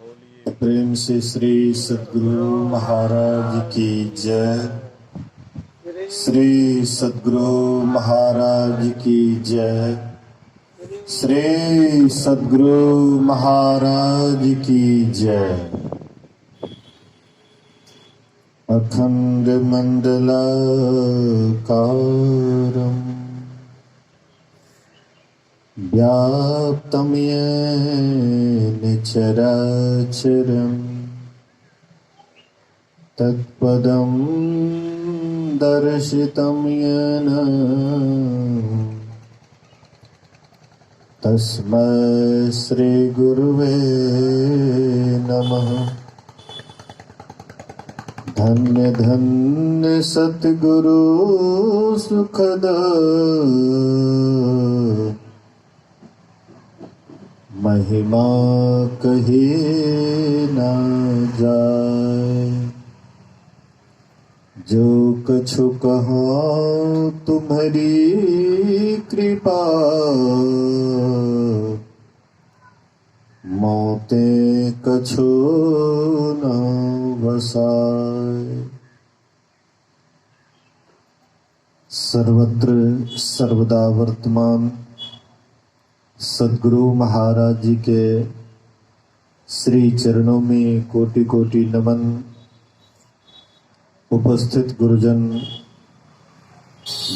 बोलिए प्रेम से श्री सद्गुरु महाराज की जय। श्री सद्गुरु महाराज की जय। श्री सद्गुरु महाराज की जय। अखंड मंडलाकारम् व्याप्तं येन चराचरं तत्पदं दर्शितं येन तस्मै श्री गुरुवे नमः। धन्य धन्य सतगुरु सुखद महिमा कही न जाए। जो कछु कहो तुम्हारी कृपा मोते कछु न बसाए। सर्वत्र सर्वदा वर्तमान सद्गुरु महाराज जी के श्री चरणों में कोटि कोटि नमन। उपस्थित गुरुजन,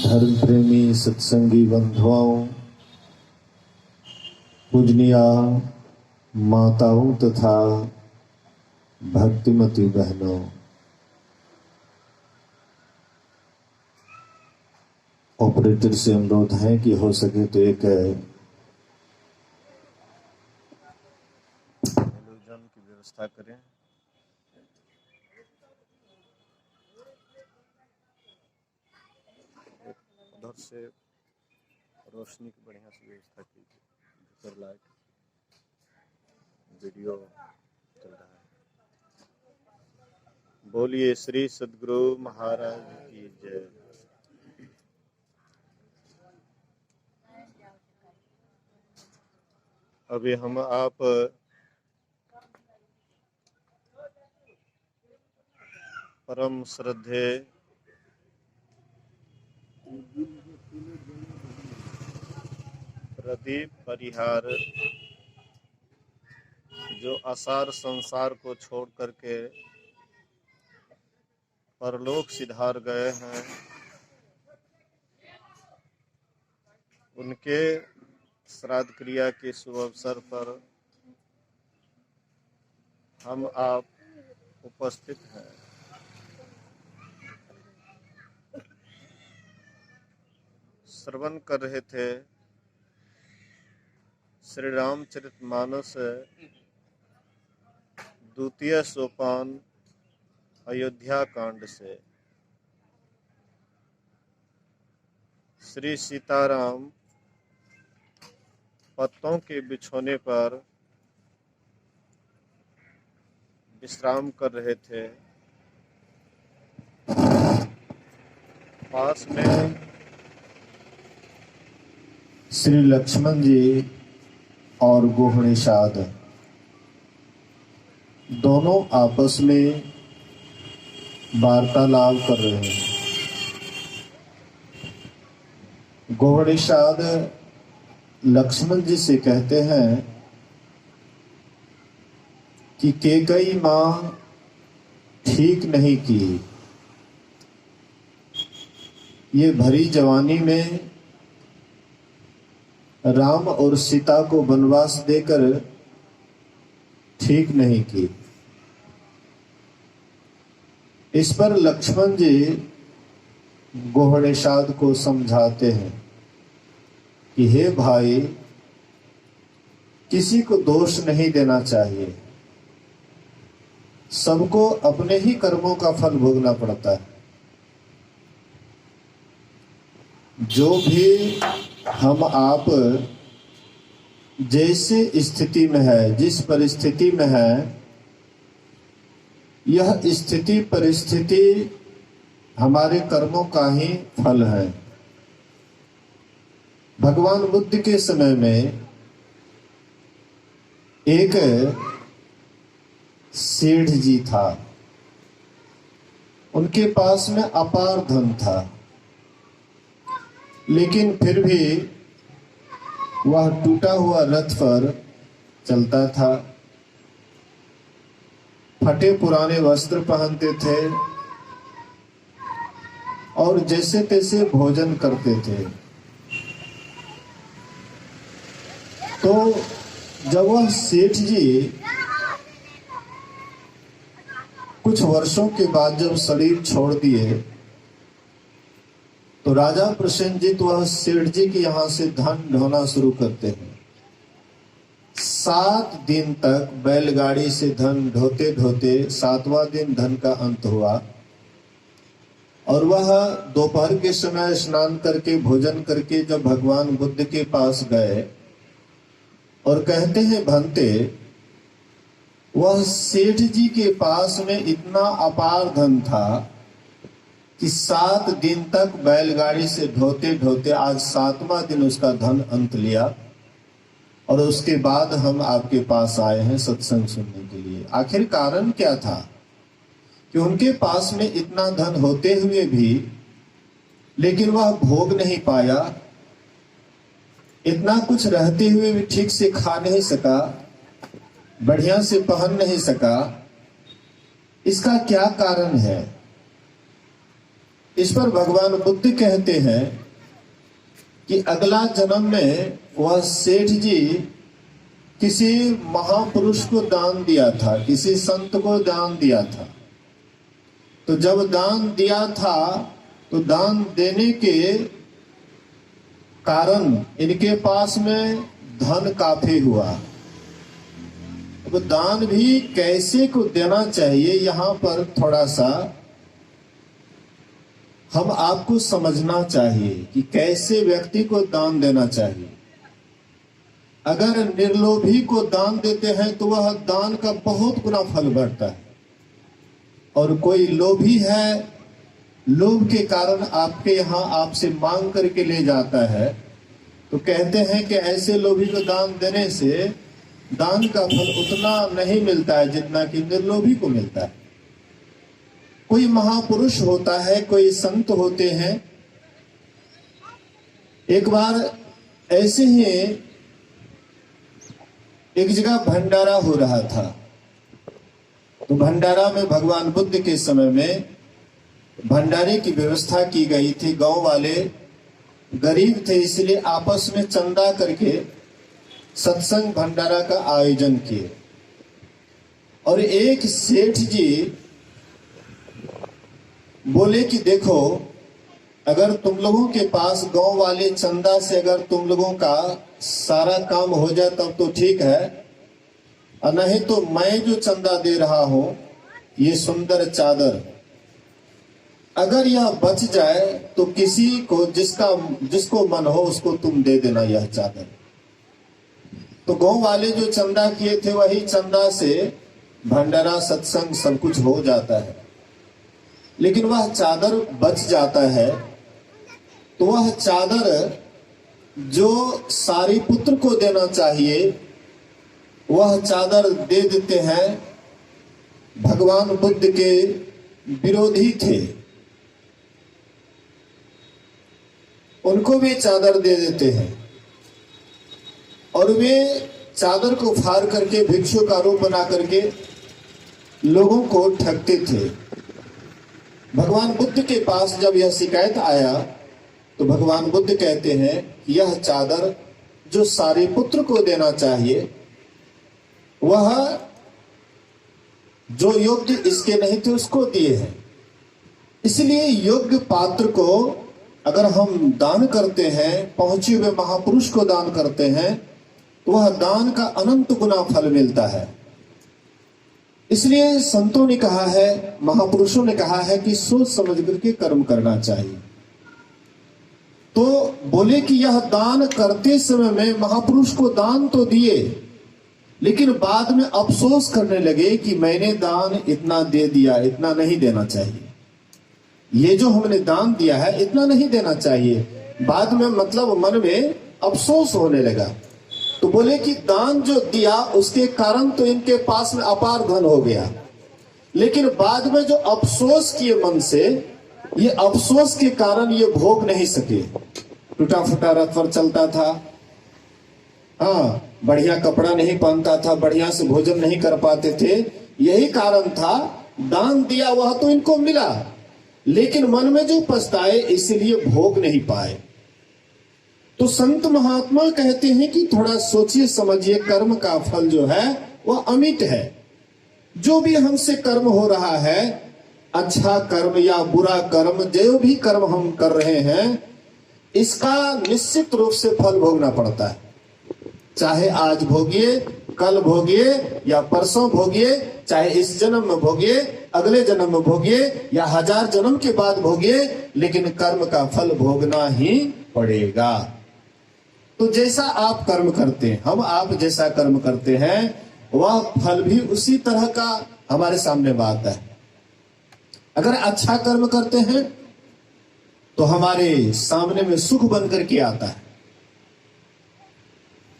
धर्म प्रेमी सत्संगी बंधुओं, पूजनीया माताओं तथा भक्तिमती बहनों, ऑपरेटर से अनुरोध है कि हो सके तो एक टेलीविजन की व्यवस्था करें। उधर से रोशनी की बढ़िया से व्यवस्था कीजिए। भीतर लाइट वीडियो चल रहा है। बोलिए श्री सद्गुरु महाराज की जय। अभी हम आप परम श्रद्धे प्रदीप परिहार जो आसार संसार को छोड़ करके परलोक सिधार गए हैं, उनके श्राद्ध क्रिया के शुभ अवसर पर हम आप उपस्थित हैं। श्रवण कर रहे थे श्री रामचरितमानस द्वितीय सोपान अयोध्या कांड से। श्री सीताराम पत्तों के बिछोने पर विश्राम कर रहे थे। पास में श्री लक्ष्मण जी और गोहणीशाद दोनों आपस में वार्तालाप कर रहे हैं। गोहणीशाद लक्ष्मण जी से कहते हैं कि कैकेयी मां ठीक नहीं की। ये भरी जवानी में राम और सीता को वनवास देकर ठीक नहीं की। इस पर लक्ष्मण जी गोहणीशाद को समझाते हैं कि हे भाई, किसी को दोष नहीं देना चाहिए। सबको अपने ही कर्मों का फल भोगना पड़ता है। जो भी हम आप जैसे स्थिति में है, जिस परिस्थिति में है, यह स्थिति परिस्थिति हमारे कर्मों का ही फल है। भगवान बुद्ध के समय में एक सेठ जी था, उनके पास में अपार धन था, लेकिन फिर भी वह टूटा हुआ रथ पर चलता था, फटे पुराने वस्त्र पहनते थे और जैसे तैसे भोजन करते थे। तो जब वह सेठ जी कुछ वर्षों के बाद जब शरीर छोड़ दिए, तो राजा प्रसेनजीत वह सेठ जी के यहां से धन ढोना शुरू करते हैं। 7 दिन तक बैलगाड़ी से धन ढोते ढोते 7वां दिन धन का अंत हुआ और वह दोपहर के समय स्नान करके भोजन करके जब भगवान बुद्ध के पास गए और कहते हैं भंते, वह सेठ जी के पास में इतना अपार धन था कि 7 दिन तक बैलगाड़ी से ढोते ढोते आज 7वां दिन उसका धन अंत लिया और उसके बाद हम आपके पास आए हैं सत्संग सुनने के लिए। आखिर कारण क्या था कि उनके पास में इतना धन होते हुए भी लेकिन वह भोग नहीं पाया, इतना कुछ रहते हुए भी ठीक से खा नहीं सका, बढ़िया से पहन नहीं सका। इसका क्या कारण है? इस पर भगवान बुद्ध कहते हैं कि अगला जन्म में वह सेठ जी किसी महापुरुष को दान दिया था, किसी संत को दान दिया था। तो जब दान दिया था तो दान देने के कारण इनके पास में धन काफी हुआ। तो दान भी कैसे को देना चाहिए, यहां पर थोड़ा सा हम आपको समझना चाहिए कि कैसे व्यक्ति को दान देना चाहिए। अगर निर्लोभी को दान देते हैं तो वह दान का बहुत गुना फल बढ़ता है, और कोई लोभी है, लोभ के कारण आपके यहाँ आपसे मांग करके ले जाता है, तो कहते हैं कि ऐसे लोभी को दान देने से दान का फल उतना नहीं मिलता है जितना कि निर्लोभी को मिलता है। कोई महापुरुष होता है, कोई संत होते हैं। एक बार ऐसे ही एक जगह भंडारा हो रहा था, तो भंडारा में भगवान बुद्ध के समय में भंडारे की व्यवस्था की गई थी। गांव वाले गरीब थे, इसलिए आपस में चंदा करके सत्संग भंडारा का आयोजन किए। और एक सेठ जी बोले कि देखो, अगर तुम लोगों के पास गांव वाले चंदा से अगर तुम लोगों का सारा काम हो जाए तब तो ठीक है, और नहीं तो मैं जो चंदा दे रहा हूं, ये सुंदर चादर, अगर यह बच जाए तो किसी को जिसको मन हो उसको तुम दे देना यह चादर। तो गांव वाले जो चंदा किए थे वही चंदा से भंडारा सत्संग सब कुछ हो जाता है, लेकिन वह चादर बच जाता है। तो वह चादर जो सारिपुत्र को देना चाहिए वह चादर दे देते हैं। भगवान बुद्ध के विरोधी थे, उनको भी चादर दे देते हैं, और वे चादर को फाड़ करके भिक्षु का रूप बना करके लोगों को ठगते थे। भगवान बुद्ध के पास जब यह शिकायत आया तो भगवान बुद्ध कहते हैं यह चादर जो सारिपुत्र को देना चाहिए, वह जो योग्य इसके नहीं थे उसको दिए हैं। इसलिए योग्य पात्र को अगर हम दान करते हैं, पहुंचे हुए महापुरुष को दान करते हैं, तो वह दान का अनंत गुना फल मिलता है। इसलिए संतों ने कहा है, महापुरुषों ने कहा है कि सोच समझ करके कर्म करना चाहिए। तो बोले कि यह दान करते समय में महापुरुष को दान तो दिए, लेकिन बाद में अफसोस करने लगे कि मैंने दान इतना दे दिया, इतना नहीं देना चाहिए। ये जो हमने दान दिया है इतना नहीं देना चाहिए। बाद में मतलब मन में अफसोस होने लगा। तो बोले कि दान जो दिया उसके कारण तो इनके पास में अपार धन हो गया, लेकिन बाद में जो अफसोस किए मन से, ये अफसोस के कारण ये भोग नहीं सके। टूटा फूटा रथ पर चलता था, हाँ, बढ़िया कपड़ा नहीं पहनता था, बढ़िया से भोजन नहीं कर पाते थे, यही कारण था। दान दिया वह तो इनको मिला, लेकिन मन में जो पछताए इसलिए भोग नहीं पाए। तो संत महात्मा कहते हैं कि थोड़ा सोचिए समझिए, कर्म का फल जो है वह अमिट है। जो भी हमसे कर्म हो रहा है, अच्छा कर्म या बुरा कर्म, जो भी कर्म हम कर रहे हैं, इसका निश्चित रूप से फल भोगना पड़ता है। चाहे आज भोगिए, कल भोगिए या परसों भोगिए, चाहे इस जन्म में भोगिए, अगले जन्म में भोगिए या 1000 जन्म के बाद भोगिए, लेकिन कर्म का फल भोगना ही पड़ेगा। तो जैसा आप कर्म करते हैं, हम आप जैसा कर्म करते हैं, वह फल भी उसी तरह का हमारे सामने बात है। अगर अच्छा कर्म करते हैं तो हमारे सामने में सुख बनकर के आता है।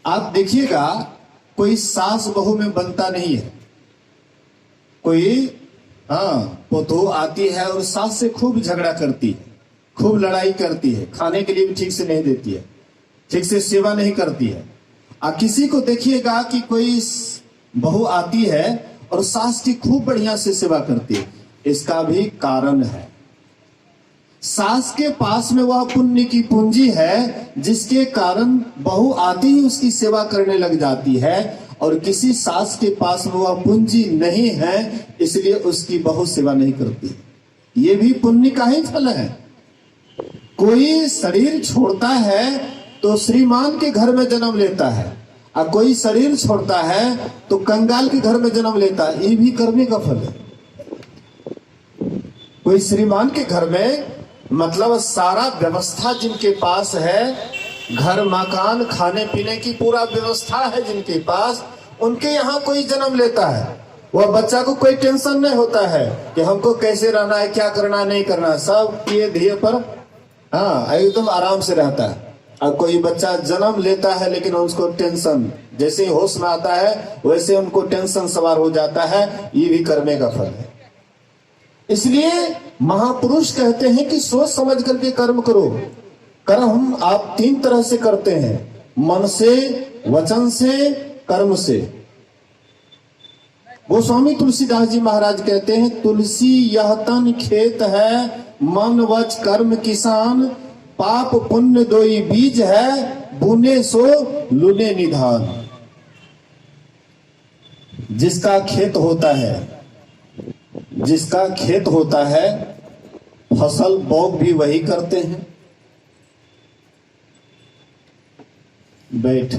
आप देखिएगा, कोई सास बहू में बनता नहीं है। कोई पोतो आती है और सास से खूब झगड़ा करती है, खूब लड़ाई करती है, खाने के लिए भी ठीक से नहीं देती है, ठीक से सेवा नहीं करती है। किसी को देखिएगा कि कोई बहू आती है और सास की खूब बढ़िया से सेवा करती है। इसका भी कारण है, सास के पास में वह पुण्य की पूंजी है, जिसके कारण बहू आती ही उसकी सेवा करने लग जाती है। और किसी सास के पास में वह पूंजी नहीं है, इसलिए उसकी बहू सेवा नहीं करती। ये भी पुण्य का ही फल है। कोई शरीर छोड़ता है तो श्रीमान के घर में जन्म लेता है, और कोई शरीर छोड़ता है तो कंगाल के घर में जन्म लेता है। ये भी कर्म का फल है। कोई श्रीमान के घर में, मतलब सारा व्यवस्था जिनके पास है, घर मकान खाने पीने की पूरा व्यवस्था है जिनके पास, उनके यहाँ कोई जन्म लेता है, वह बच्चा को कोई टेंशन नहीं होता है कि हमको कैसे रहना है, क्या करना नहीं करना, सब किए धिए पर एकदम आराम से रहता है। और कोई बच्चा जन्म लेता है लेकिन उसको टेंशन, जैसे ही होश में आता है वैसे उनको टेंशन सवार हो जाता है। ये भी कर्म का फल है। इसलिए महापुरुष कहते हैं कि सोच समझ करके कर्म करो। कर्म आप 3 तरह से करते हैं, मन से, वचन से, कर्म से। गोस्वामी तुलसीदास जी महाराज कहते हैं, तुलसी यह तन खेत है, मन वच कर्म किसान, पाप पुण्य दोई बीज है, बुने सो लुने निधान। जिसका खेत होता है, फसल बोग भी वही करते हैं। बैठ,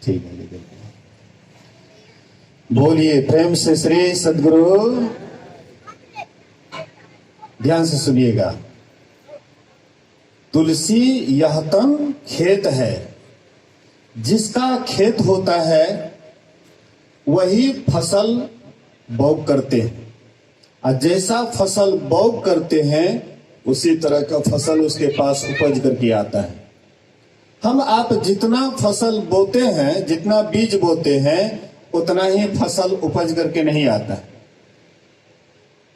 ठीक है, बोलिए प्रेम से श्री सद्गुरु। ध्यान से सुनिएगा, तुलसी यह तन खेत है। जिसका खेत होता है वही फसल बोग करते हैं, और जैसा फसल बोग करते हैं उसी तरह का फसल उसके पास उपज करके आता है। हम आप जितना फसल बोते हैं, जितना बीज बोते हैं, उतना ही फसल उपज करके नहीं आता है।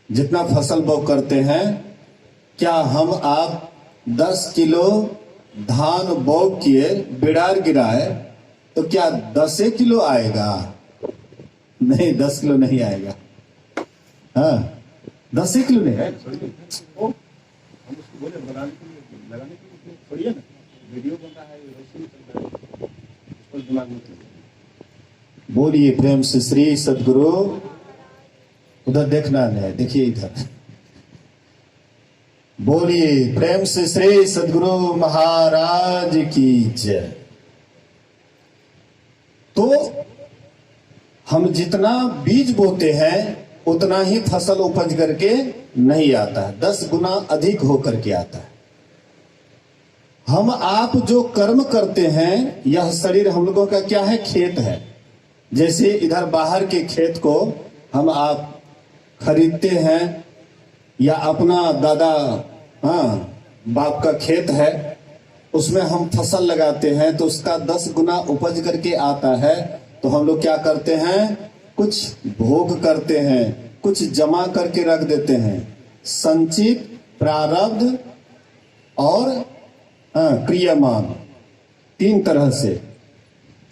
जितना फसल बोग करते हैं, क्या हम आप 10 किलो धान बोग किए, बिडार गिराए, तो क्या 10 किलो आएगा? नहीं, 10 किलो नहीं आएगा। 10 किलो नहीं है। बोलिए प्रेम से श्री सद्गुरु। उधर देखना नहीं, देखिए इधर। बोलिए प्रेम से श्री सद्गुरु महाराज की जय। तो हम जितना बीज बोते हैं उतना ही फसल उपज करके नहीं आता है, 10 गुना अधिक होकर के आता है। हम आप जो कर्म करते हैं, यह शरीर हम लोगों का क्या है? खेत है। जैसे इधर बाहर के खेत को हम आप खरीदते हैं, या अपना दादा बाप का खेत है, उसमें हम फसल लगाते हैं तो उसका 10 गुना उपज करके आता है। तो हम लोग क्या करते हैं, कुछ भोग करते हैं, कुछ जमा करके रख देते हैं। संचित, प्रारब्ध और क्रियमान, तीन तरह से।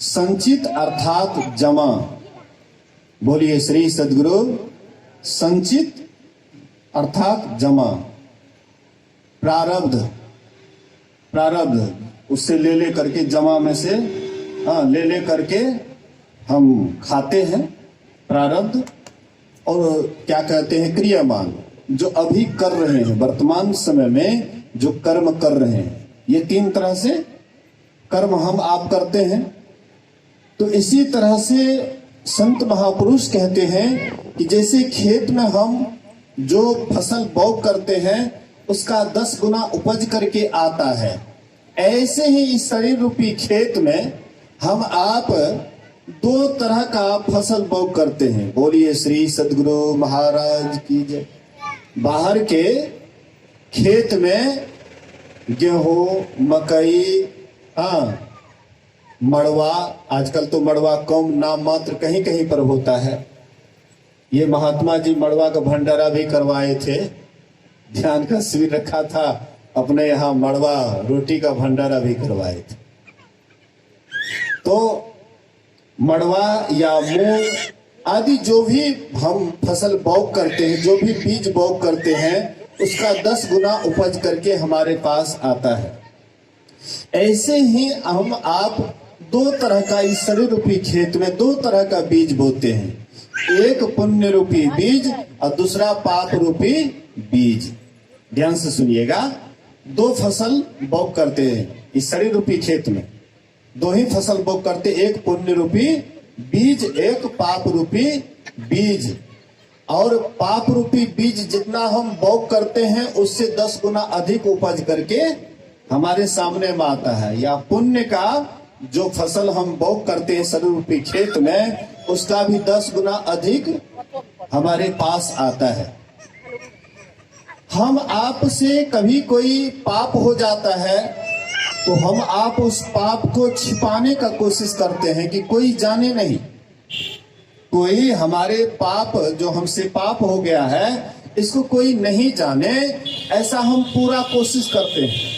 संचित अर्थात जमा, बोलिए श्री सद्गुरु। संचित अर्थात जमा। प्रारब्ध, प्रारब्ध उससे ले करके, जमा में से ले करके हम खाते हैं, प्रारब्ध। और क्या कहते हैं, क्रियामान, जो अभी कर रहे हैं, वर्तमान समय में जो कर्म कर रहे हैं। ये तीन तरह से कर्म हम आप करते हैं। तो इसी तरह से संत महापुरुष कहते हैं कि जैसे खेत में हम जो फसल बो करते हैं उसका 10 गुना उपज करके आता है, ऐसे ही इस शरीर रूपी खेत में हम आप 2 तरह का फसल बो करते हैं। बोलिए श्री सद्गुरु महाराज की जय। बाहर के खेत में गेहूं, मकई, मड़वा, आजकल तो मड़वा कम नाम मात्र कहीं कहीं पर होता है। ये महात्मा जी मड़वा का भंडारा भी करवाए थे, ध्यान का शिविर रखा था, अपने यहाँ मड़वा रोटी का भंडारा भी करवाए थे। तो मड़वा या मूंग आदि जो भी हम फसल बो करते हैं, जो भी बीज बो करते हैं, उसका 10 गुना उपज करके हमारे पास आता है। ऐसे ही हम आप 2 तरह का इस शरीर रूपी खेत में 2 तरह का बीज बोते हैं। एक पुण्य रूपी बीज और दूसरा पाप रूपी बीज। ध्यान से सुनिएगा, 2 फसल बो करते हैं इस शरीर रूपी खेत में, 2 ही फसल बो करते, एक पुण्य रूपी बीज, एक पाप रूपी बीज। और पाप रूपी बीज जितना हम बो करते हैं उससे 10 गुना अधिक उपज करके हमारे सामने में आता है। या पुण्य का जो फसल हम बो करते हैं शरीर रूपी खेत में, उसका भी 10 गुना अधिक हमारे पास आता है। हम आप से कभी कोई पाप हो जाता है तो हम आप उस पाप को छिपाने का कोशिश करते हैं कि कोई जाने नहीं, कोई हमारे पाप, जो हमसे पाप हो गया है, इसको कोई नहीं जाने, ऐसा हम पूरा कोशिश करते हैं।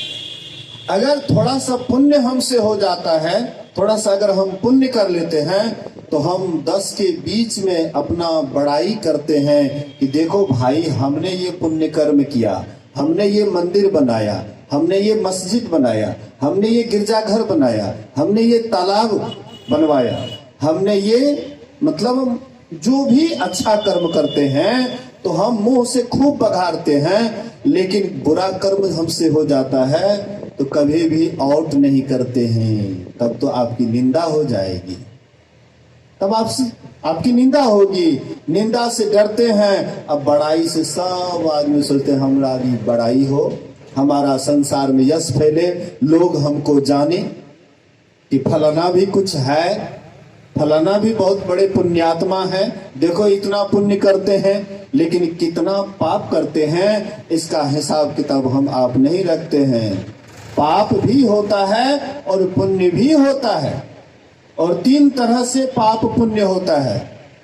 अगर थोड़ा सा पुण्य हमसे हो जाता है, थोड़ा सा अगर हम पुण्य कर लेते हैं, तो हम 10 के बीच में अपना बड़ाई करते हैं कि देखो भाई, हमने ये पुण्य कर्म किया, हमने ये मंदिर बनाया, हमने ये मस्जिद बनाया, हमने ये गिरजाघर बनाया, हमने ये तालाब बनवाया, हमने ये मतलब जो भी अच्छा कर्म करते हैं तो हम मुंह से खूब बघारते हैं। लेकिन बुरा कर्म हमसे हो जाता है तो कभी भी आउट नहीं करते हैं, तब तो आपकी निंदा हो जाएगी, तब आपकी निंदा होगी। निंदा से डरते हैं। अब बड़ाई से सब आदमी सोचते हैं हमारी बड़ाई हो, हमारा संसार में यश फैले, लोग हमको जाने कि फलाना भी कुछ है, फलाना भी बहुत बड़े पुण्यात्मा है, देखो इतना पुण्य करते हैं, लेकिन कितना पाप करते हैं इसका हिसाब किताब हम आप नहीं रखते हैं। पाप भी होता है और पुण्य भी होता है, और 3 तरह से पाप पुण्य होता है।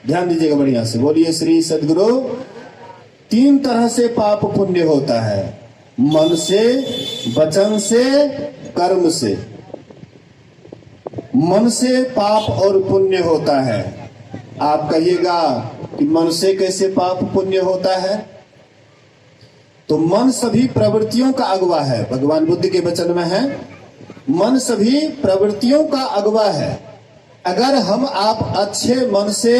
ध्यान दीजिएगा बढ़िया से, बोलिए श्री सद्गुरु। 3 तरह से पाप पुण्य होता है, मन से, वचन से, कर्म से। मन से पाप और पुण्य होता है। आप कहिएगा कि मन से कैसे पाप पुण्य होता है? तो मन सभी प्रवृत्तियों का अगवा है, भगवान बुद्ध के वचन में है, मन सभी प्रवृत्तियों का अगवा है। अगर हम आप अच्छे मन से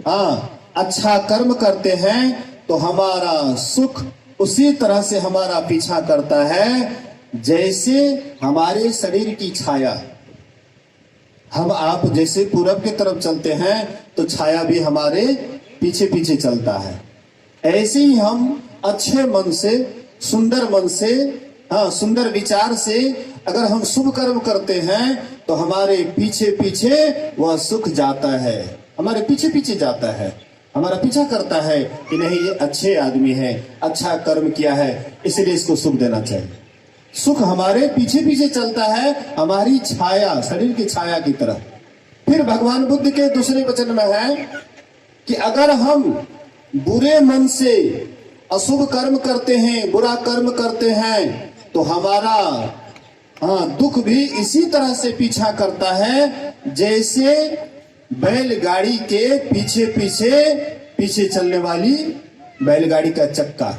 अच्छा कर्म करते हैं तो हमारा सुख उसी तरह से हमारा पीछा करता है जैसे हमारे शरीर की छाया। हम आप जैसे पूरब की तरफ चलते हैं तो छाया भी हमारे पीछे पीछे चलता है। ऐसे ही हम अच्छे मन से, सुंदर मन से, सुंदर विचार से अगर हम शुभ कर्म करते हैं तो हमारे पीछे पीछे वह सुख जाता है, हमारे पीछे पीछे जाता है, हमारा पीछा करता है कि नहीं ये अच्छे आदमी है, अच्छा कर्म किया है, इसलिए इसको सुख देना चाहिए। सुख हमारे पीछे पीछे चलता है, हमारी छाया, शरीर की छाया की तरह। फिर फिर भगवान बुद्ध के दूसरे वचन में है कि अगर हम बुरे मन से अशुभ कर्म करते हैं, बुरा कर्म करते हैं, तो हमारा दुख भी इसी तरह से पीछा करता है जैसे बैलगाड़ी के पीछे पीछे पीछे चलने वाली बैलगाड़ी का चक्का।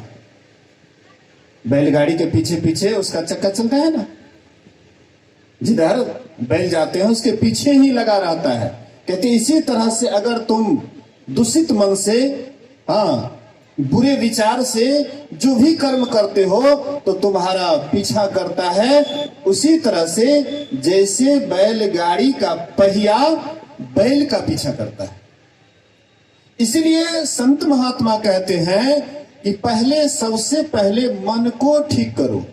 बैलगाड़ी के पीछे पीछे उसका चक्का चलता है ना, जिधर बैल जाते हैं उसके पीछे ही लगा रहता है। कहते इसी तरह से अगर तुम दूषित मन से, बुरे विचार से जो भी कर्म करते हो तो तुम्हारा पीछा करता है उसी तरह से जैसे बैलगाड़ी का पहिया बैल का पीछा करता है। इसलिए संत महात्मा कहते हैं कि पहले, सबसे पहले मन को ठीक करो।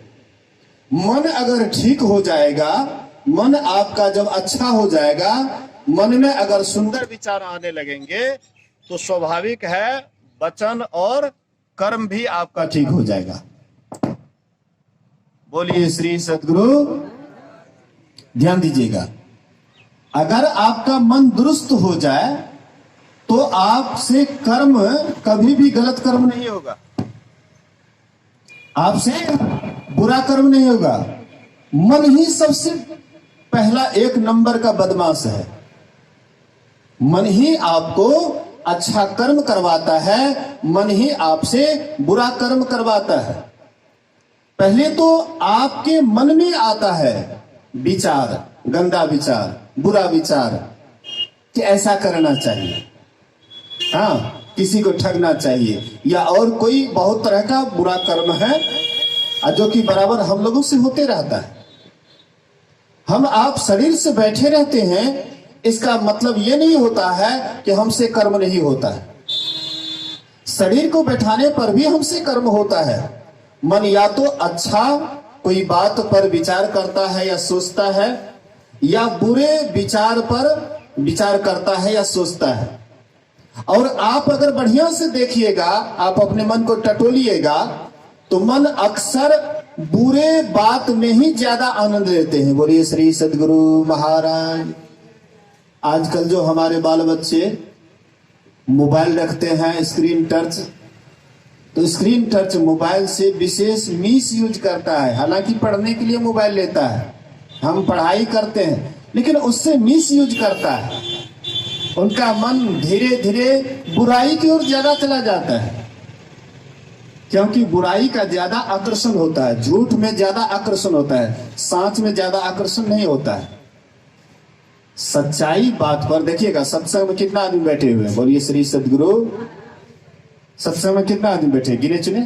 मन अगर ठीक हो जाएगा, मन आपका जब अच्छा हो जाएगा, मन में अगर सुंदर विचार आने लगेंगे तो स्वाभाविक है वचन और कर्म भी आपका ठीक हो जाएगा। बोलिए श्री सद्गुरु। ध्यान दीजिएगा, अगर आपका मन दुरुस्त हो जाए तो आपसे कर्म, कभी भी गलत कर्म नहीं होगा, आपसे बुरा कर्म नहीं होगा। मन ही सबसे पहला एक नंबर का बदमाश है। मन ही आपको अच्छा कर्म करवाता है, मन ही आपसे बुरा कर्म करवाता है। पहले तो आपके मन में आता है विचार, गंदा विचार, बुरा विचार कि ऐसा करना चाहिए, किसी को ठगना चाहिए, या और कोई बहुत तरह का बुरा कर्म है जो कि बराबर हम लोगों से होते रहता है। हम आप शरीर से बैठे रहते हैं, इसका मतलब ये नहीं होता है कि हमसे कर्म नहीं होता है। शरीर को बैठाने पर भी हमसे कर्म होता है। मन या तो अच्छा कोई बात पर विचार करता है या सोचता है, या बुरे विचार पर विचार करता है या सोचता है। और आप अगर बढ़िया से देखिएगा, आप अपने मन को टटोलिएगा, तो मन अक्सर बुरे बात में ही ज्यादा आनंद लेते हैं। बोलिए श्री सद्गुरु महाराज। आजकल जो हमारे बाल बच्चे मोबाइल रखते हैं, स्क्रीन टच, तो स्क्रीन टच मोबाइल से विशेष मिस यूज करता है। हालांकि पढ़ने के लिए मोबाइल लेता है, हम पढ़ाई करते हैं, लेकिन उससे मिस यूज करता है। उनका मन धीरे धीरे बुराई की ओर ज्यादा चला जाता है, क्योंकि बुराई का ज्यादा आकर्षण होता है, झूठ में ज्यादा आकर्षण होता है, सच में ज्यादा आकर्षण नहीं होता है। सच्चाई बात पर देखिएगा, सत्संग में कितना आदमी बैठे हुए हैं? बोलिए श्री सद्गुरु। सत्संग में कितना आदमी बैठे, गिने चुने?